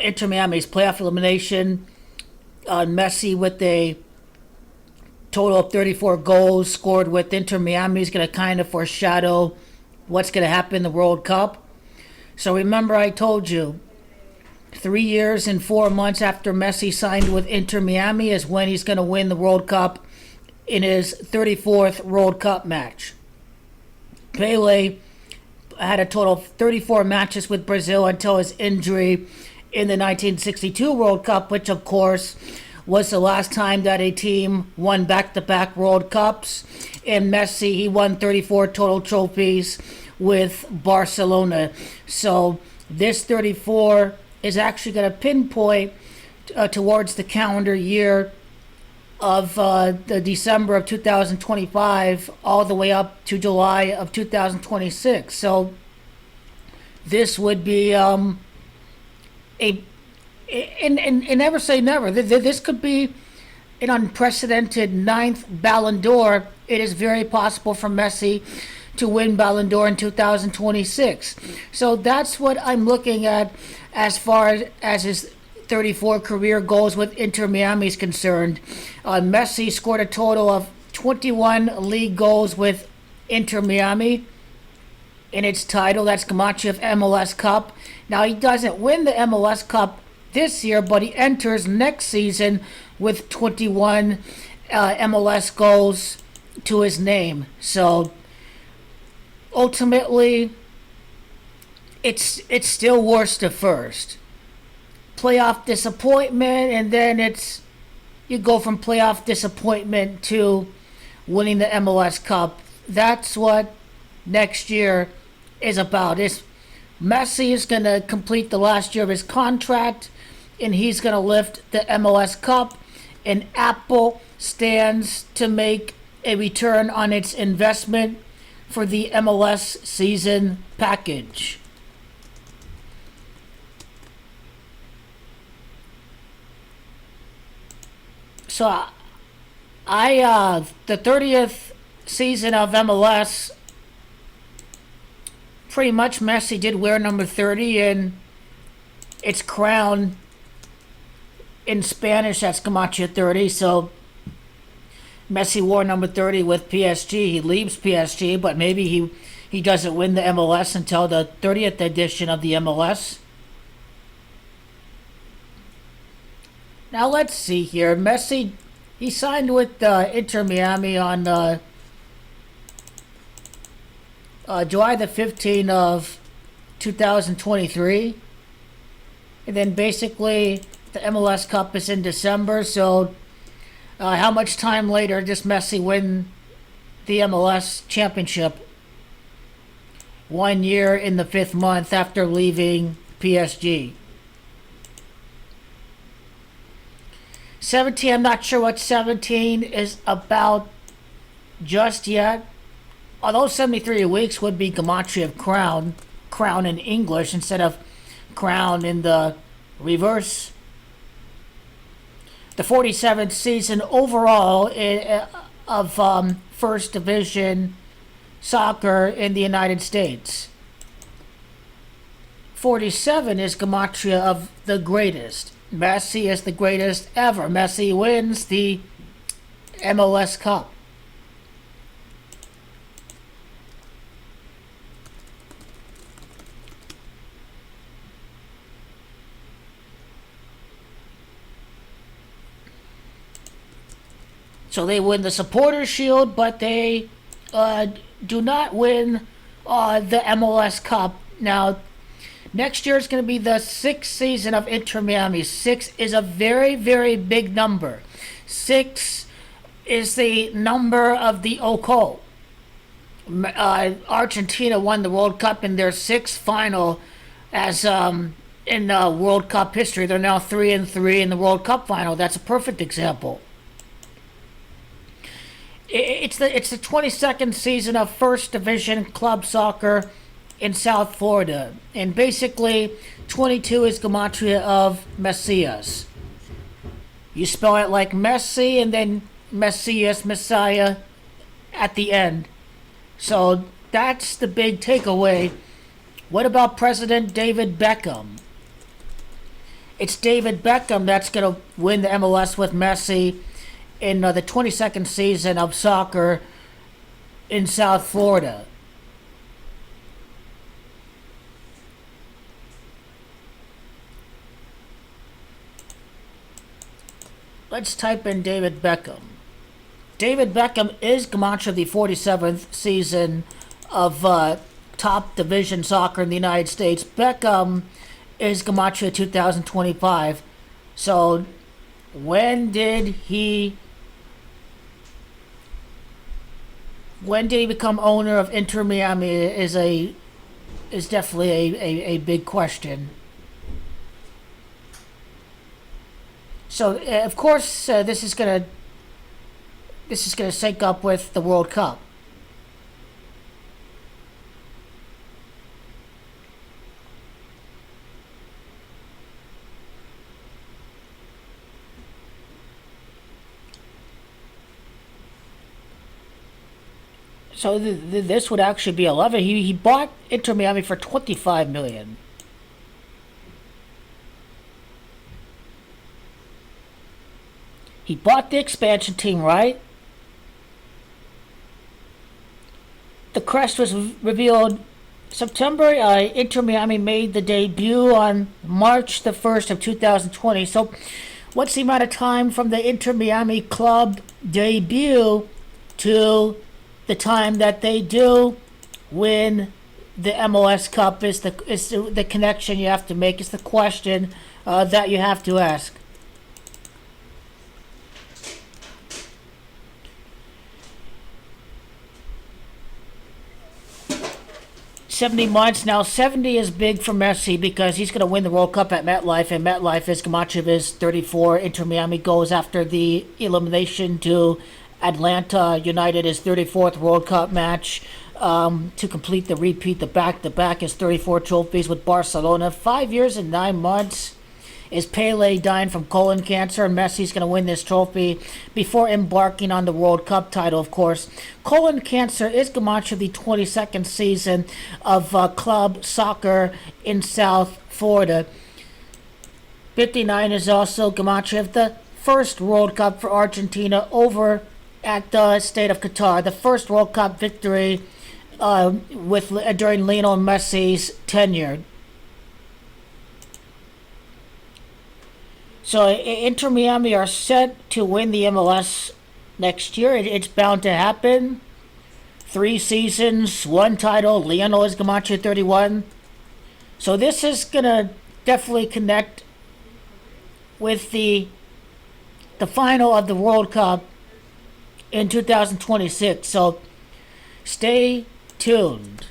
Inter Miami's playoff elimination. Messi with a total of 34 goals scored with Inter Miami is going to kind of foreshadow what's going to happen in the World Cup. So remember I told you, 3 years and 4 months after Messi signed with Inter Miami is when he's going to win the World Cup in his 34th World Cup match. Pele had a total of 34 matches with Brazil until his injury in the 1962 World Cup, which of course was the last time that a team won back-to-back World Cups. And Messi, he won 34 total trophies with Barcelona. So this 34 is actually going to pinpoint towards the calendar year of the December of 2025 all the way up to July of 2026. So this would be and never say never. This could be an unprecedented 9th Ballon d'Or. It is very possible for Messi to win Ballon d'Or in 2026. So that's what I'm looking at as far as his 34 career goals with Inter Miami is concerned. Messi scored a total of 21 league goals with Inter Miami in its title. That's Gematria of MLS Cup. Now, he doesn't win the MLS Cup this year, but he enters next season with 21 MLS goals to his name. So ultimately, it's still worst to first. Playoff disappointment, and then you go from playoff disappointment to winning the MLS Cup. That's what next year is about. Messi is going to complete the last year of his contract, and he's going to lift the MLS Cup, and Apple stands to make a return on its investment for the MLS season package. So the 30th season of MLS, pretty much Messi did wear number 30, and it's crown in Spanish, that's Gematria 30. So Messi wore number 30 with PSG. He leaves PSG, but maybe he doesn't win the MLS until the 30th edition of the MLS. Now let's see here. Messi, he signed with Inter Miami on July the 15th of 2023. And then basically the MLS Cup is in December. So how much time later does Messi win the MLS Championship? 1 year in the 5th month after leaving PSG. 17, I'm not sure what 17 is about just yet. Although 73 weeks would be Gematria of crown in English instead of crown in the reverse. The 47th season overall of First Division soccer in the United States. 47 is Gematria of the greatest. Messi is the greatest ever. Messi wins the MLS Cup. So they win the Supporters' Shield, but they do not win the MLS Cup. Now, next year is going to be the 6th season of Inter Miami. 6 is a very, very big number. 6 is the number of the Oco. Argentina won the World Cup in their 6th final as in World Cup history. They're now 3-3 in the World Cup final. That's a perfect example. It's the 22nd season of First Division club soccer in South Florida, and basically 22 is Gematria of Messias. You spell it like Messi and then Messias, Messiah at the end. So that's the big takeaway. What about President David Beckham? It's David Beckham that's going to win the MLS with Messi in the 22nd season of soccer in South Florida. Let's type in David Beckham. David Beckham is Gematria of the 47th season of top division soccer in the United States. Beckham is Gematria 2025. So when did he become owner of Inter Miami is definitely a big question. So of course this is gonna sync up with the World Cup. So this would actually be 11. He bought Inter Miami for 25 million. He bought the expansion team, right? The crest was revealed September. Inter Miami made the debut on March the 1st of 2020. So what's the amount of time from the Inter Miami club debut to the time that they do win the MLS Cup is the connection you have to make. It's the question that you have to ask. $70 months. Now, 70 is big for Messi because he's going to win the World Cup at MetLife, and MetLife is Gematria is 34. Inter Miami goes after the elimination to Atlanta United, his 34th World Cup match to complete the repeat. The back-to-back is 34 trophies with Barcelona. 5 years and 9 months. Is Pele dying from colon cancer, and Messi's going to win this trophy before embarking on the World Cup title, of course. Colon cancer is Gematria the 22nd season of club soccer in South Florida. 59 is also Gematria of the first World Cup for Argentina over at the state of Qatar. The first World Cup victory during Lionel Messi's tenure. So Inter Miami are set to win the MLS next year. It's bound to happen. 3 seasons, 1 title. Lionel is Gematria 31. So this is going to definitely connect with the final of the World Cup in 2026. So stay tuned.